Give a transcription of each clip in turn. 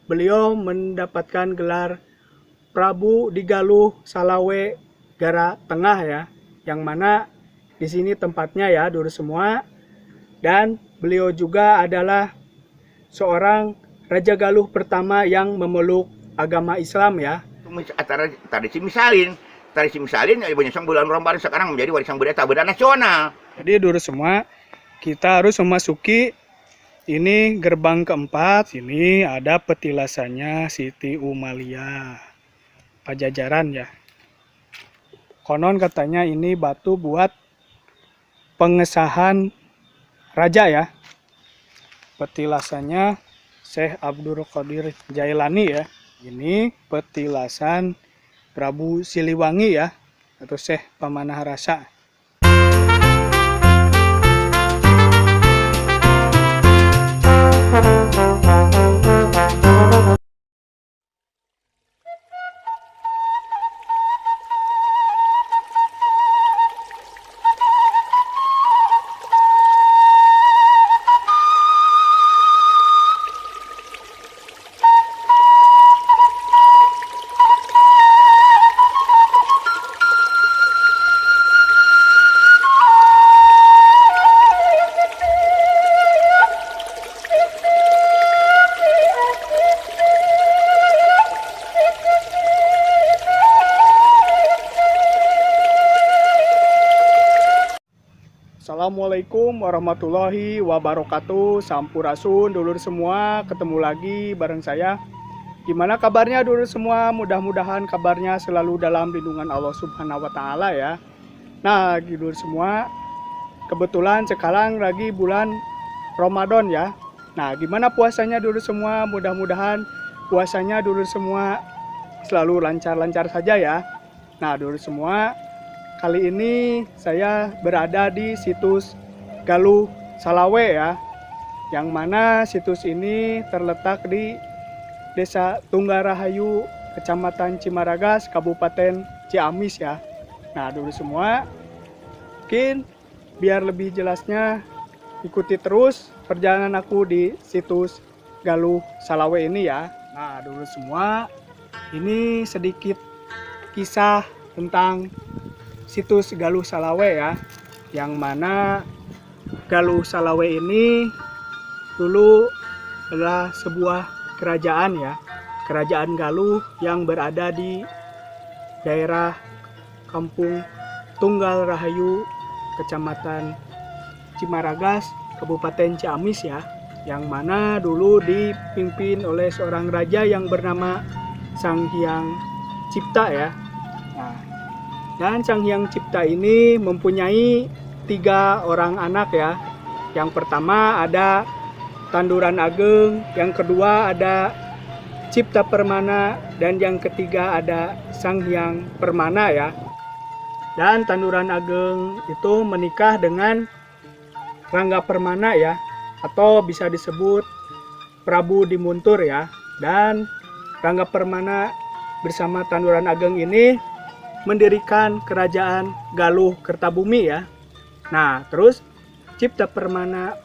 beliau mendapatkan gelar Prabu di Galuh Salawe Gara Tengah ya, yang mana di sini tempatnya ya dulu semua. Dan beliau juga adalah seorang Raja Galuh pertama yang memeluk agama Islam ya. Acara tradisi misalin banyak bulan Ramadan sekarang menjadi warisan budaya tak benda nasional. Jadi dulu semua kita harus memasuki ini gerbang keempat. Ini ada petilasannya Siti Umalia Pajajaran ya. Konon katanya ini batu buat pengesahan raja ya. Petilasannya Syekh Abdul Qadir Jailani ya. Ini petilasan Prabu Siliwangi ya, atau Syekh Pamanah Rasa. Assalamualaikum warahmatullahi wabarakatuh. Sampurasun dulur semua, ketemu lagi bareng saya. Gimana kabarnya dulur semua? Mudah-mudahan kabarnya selalu dalam lindungan Allah Subhanahu wa taala ya. Nah, dulur semua, kebetulan sekarang lagi bulan Ramadan ya. Nah, gimana puasanya dulur semua? Mudah-mudahan puasanya dulur semua selalu lancar-lancar saja ya. Nah, dulur semua, kali ini saya berada di situs Galuh Salawe ya, yang mana situs ini terletak di Desa Tunggarahayu, Kecamatan Cimaragas, Kabupaten Ciamis ya. Nah, dulu semua, mungkin biar lebih jelasnya ikuti terus perjalanan aku di situs Galuh Salawe ini ya. Nah, dulu semua, ini sedikit kisah tentang situs Galuh Salawe ya, yang mana Galuh Salawe ini dulu adalah sebuah kerajaan ya, kerajaan Galuh yang berada di daerah Kampung Tunggal Rahayu, Kecamatan Cimaragas, Kabupaten Ciamis ya, yang mana dulu dipimpin oleh seorang raja yang bernama Sang Hyang Cipta ya. Nah, dan Sang Hyang Cipta ini mempunyai 3 orang anak ya. Yang pertama ada Tanduran Ageng, yang kedua ada Cipta Permana, dan yang ketiga ada Sang Hyang Permana ya. Dan Tanduran Ageng itu menikah dengan Rangga Permana ya, atau bisa disebut Prabu Dimuntur ya. Dan Rangga Permana bersama Tanduran Ageng ini mendirikan kerajaan Galuh Kertabumi ya. Nah, terus Cipta Permana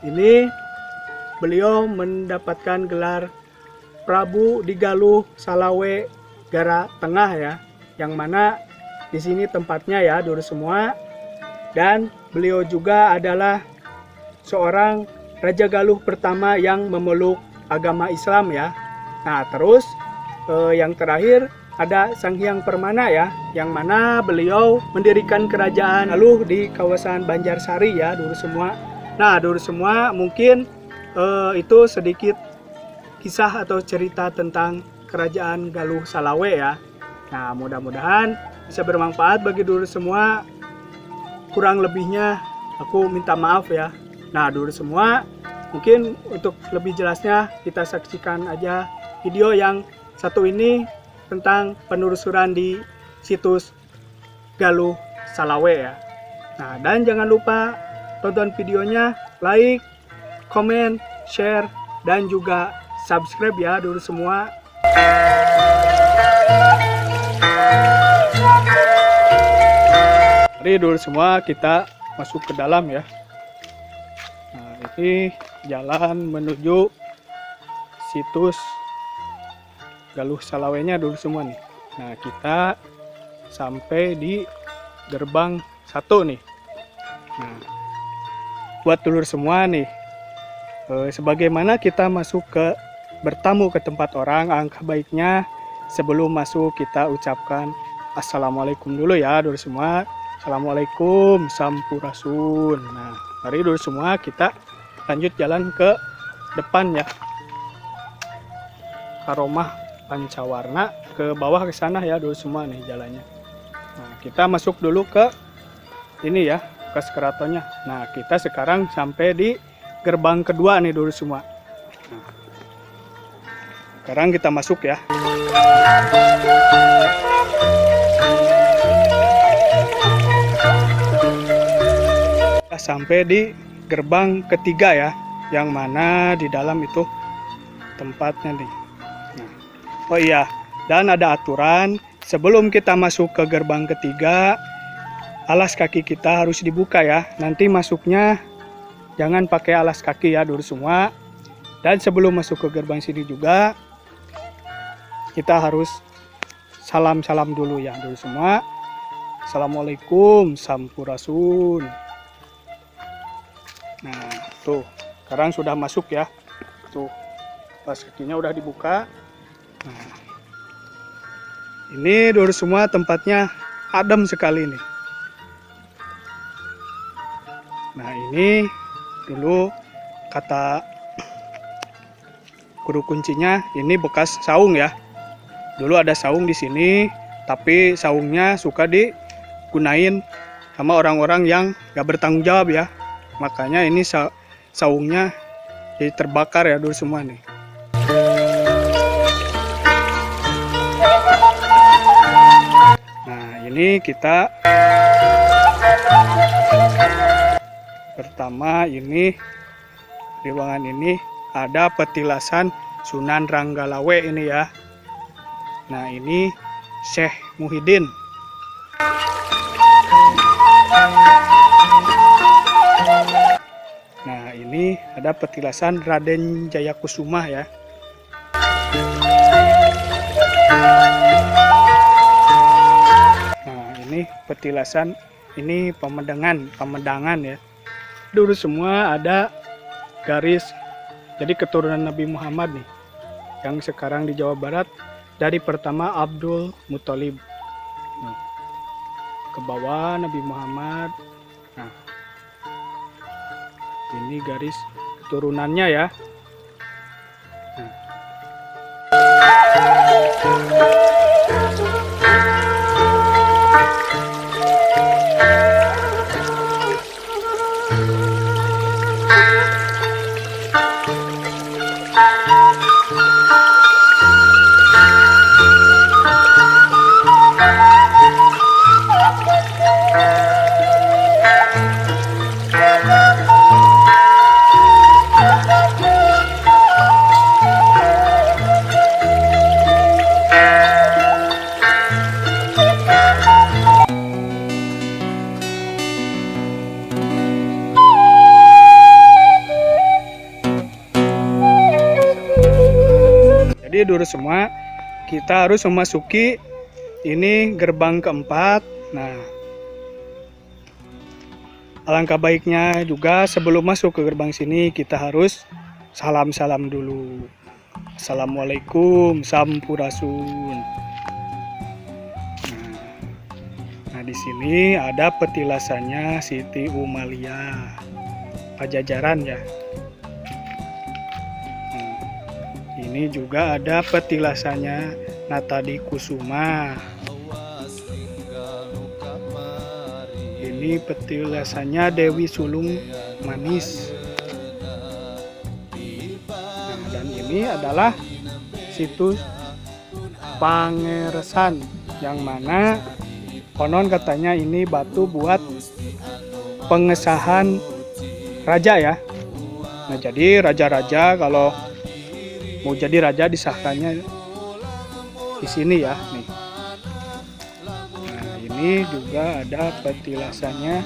ini beliau mendapatkan gelar Prabu di Galuh Salawe Gara Tengah ya, yang mana di sini tempatnya ya dulu semua. Dan beliau juga adalah seorang Raja Galuh pertama yang memeluk agama Islam ya. Nah, terus yang terakhir ada Sang Hyang Permana ya, yang mana beliau mendirikan kerajaan Galuh di kawasan Banjarsari ya dulu semua. Nah, dulu semua, mungkin itu sedikit kisah atau cerita tentang kerajaan Galuh Salawe ya. Nah, mudah-mudahan bisa bermanfaat bagi dulu semua. Kurang lebihnya aku minta maaf ya. Nah, dulu semua, mungkin untuk lebih jelasnya kita saksikan aja video yang satu ini tentang penelusuran di situs Galuh Salawe ya. Nah, dan jangan lupa tonton videonya, like, komen, share, dan juga subscribe ya dulu semua. Mari dulu semua kita masuk ke dalam ya. Nah, ini jalan menuju situs Galuh Salawenya dulu semua nih. Nah, kita sampai di gerbang 1 nih. Nah, buat dulur semua nih, sebagaimana kita masuk ke bertamu ke tempat orang, angka baiknya sebelum masuk kita ucapkan assalamualaikum dulu ya dulur semua. Assalamualaikum sampurasun. Nah, mari dulur semua kita lanjut jalan ke depan ya, Karomah Pancawarna, ke bawah ke sana ya dulur semua nih jalannya. Nah, kita masuk dulu ke ini ya, ke keratonnya. Nah, kita sekarang sampai di gerbang kedua nih dulu semua. Nah, sekarang kita masuk ya. Kita sampai di gerbang ketiga ya, yang mana di dalam itu tempatnya nih. Nah, oh iya, dan ada aturan sebelum kita masuk ke gerbang ketiga, alas kaki kita harus dibuka ya. Nanti masuknya jangan pakai alas kaki ya dulu semua. Dan sebelum masuk ke gerbang sini juga kita harus salam-salam dulu ya dulu semua. Assalamualaikum sampurasun. Nah, tuh sekarang sudah masuk ya. Tuh alas kakinya udah dibuka. Nah, ini dulu semua tempatnya adem sekali nih. Nah, ini dulu kata guru kuncinya, ini bekas saung ya. Dulu ada saung di sini, tapi saungnya suka digunain sama orang-orang yang gak bertanggung jawab ya. Makanya ini saungnya jadi terbakar ya dulu semua nih. Nah, ini kita pertama ini di ruangan ini ada petilasan Sunan Ranggalawe ini ya. Nah, ini Syekh Muhyiddin. Nah, ini ada petilasan Raden Jayakusuma ya. Nah, ini petilasan, ini pemandangan ya. Dulu semua ada garis, jadi keturunan Nabi Muhammad nih yang sekarang di Jawa Barat, dari pertama Abdul Muthalib ke bawah Nabi Muhammad. Nah, ini garis keturunannya ya. Nah. Jadi dulu semua kita harus memasuki ini gerbang keempat. Nah, alangkah baiknya juga sebelum masuk ke gerbang sini kita harus salam-salam dulu. Assalamualaikum sampurasun. Nah, di sini ada petilasannya Siti Umalia Pajajaran ya. Ini juga ada petilasannya Natadi Kusuma. Ini petilasannya Dewi Sulung Manis. Nah, dan ini adalah situs Pangeresan, yang mana konon katanya ini batu buat pengesahan raja ya. Nah, jadi raja-raja kalau mau jadi raja disahkannya di sini ya nih. Nah, ini juga ada petilasannya.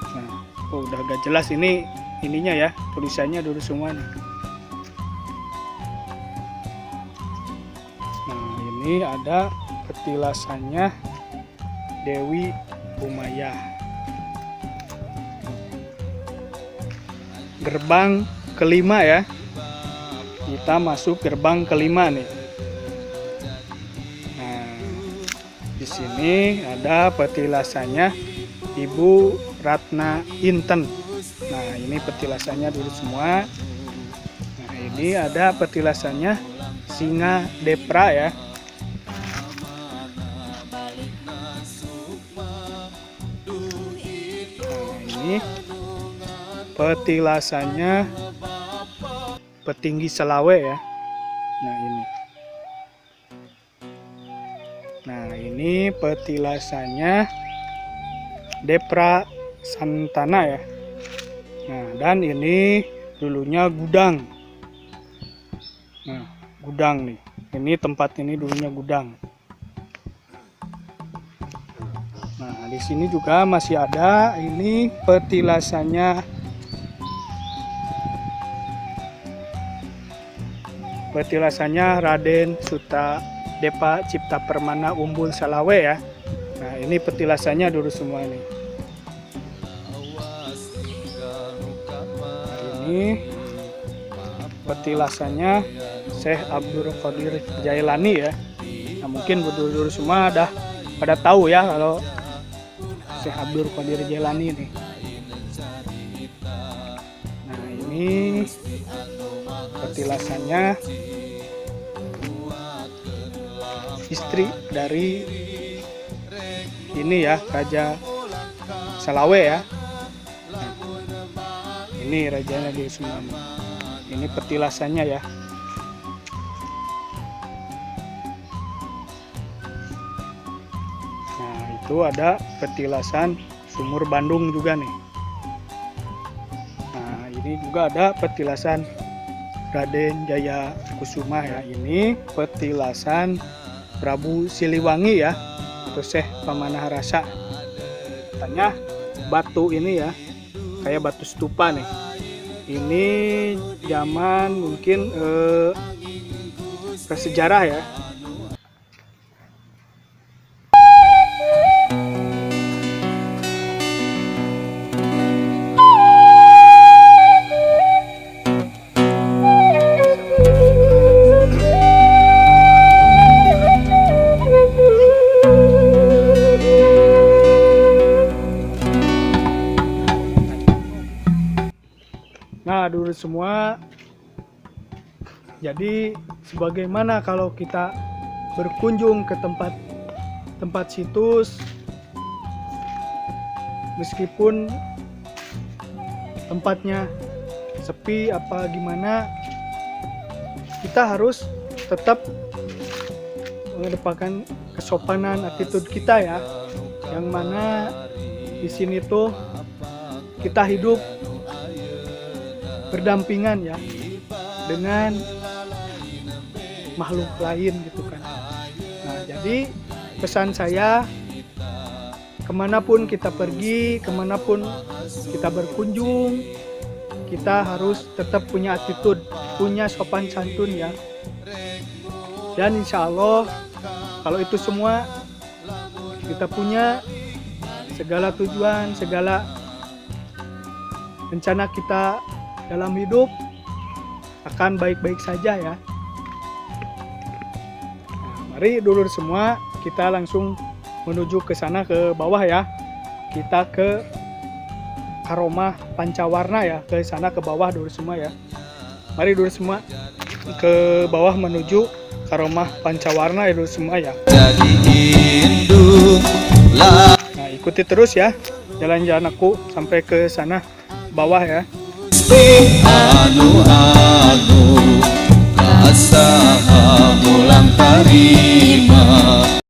Nah, udah agak jelas ini ininya ya, tulisannya dulu semua nih. ini ada petilasannya Dewi Umayyah. Gerbang kelima ya. Kita masuk gerbang kelima nih. Nah, di sini ada petilasannya Ibu Ratna Inten. Nah, ini petilasannya dulu semua. Nah, ini ada petilasannya Singa Depra ya. Nah, ini petilasannya Petinggi Selawe ya. Nah, ini. Nah, ini petilasannya Depra Santana ya. Nah, dan ini dulunya gudang. Nah, gudang nih. Ini tempat ini dulunya gudang. Nah, di sini juga masih ada ini petilasannya Raden Suta Depa Cipta Permana Umbul Salawe ya. Nah, ini petilasannya dulu semua nih. Nah, ini petilasannya Syekh Abdul Qadir Jailani ya. Nah, mungkin dulu semua dah pada tahu ya kalau Syekh Abdul Qadir Jailani nih. Nah, ini petilasannya istri dari ini ya, Raja Salawe ya. Nah, ini rajanya di semua nih. Ini petilasannya ya. Nah, itu ada petilasan Sumur Bandung juga nih. Nah, ini juga ada petilasan Raden Jaya Kusuma ya. Ini petilasan Prabu Siliwangi ya, atau Syekh Pamanah Rasa. Katanya batu ini ya, kayak batu stupa nih. Ini zaman mungkin prasejarah ya. Nah, dulu semua, jadi sebagaimana kalau kita berkunjung ke tempat situs, meskipun tempatnya sepi apa gimana, kita harus tetap mengedepankan kesopanan attitude kita ya, yang mana di sini tuh kita hidup berdampingan ya dengan makhluk lain gitu kan. Nah, jadi pesan saya, kemanapun kita pergi, kemanapun kita berkunjung, kita harus tetap punya attitude, punya sopan santun ya. Dan insya Allah kalau itu semua kita punya, segala tujuan, segala rencana kita dalam hidup akan baik-baik saja ya. Nah, mari dulur semua kita langsung menuju ke sana, ke bawah ya. Kita ke Karomah Pancawarna ya, ke sana ke bawah dulur semua ya. Mari dulur semua ke bawah menuju Karomah Pancawarna ya dulur semua ya. Nah, ikuti terus ya jalan-jalan aku sampai ke sana bawah ya. Anu kasaha mulang tarima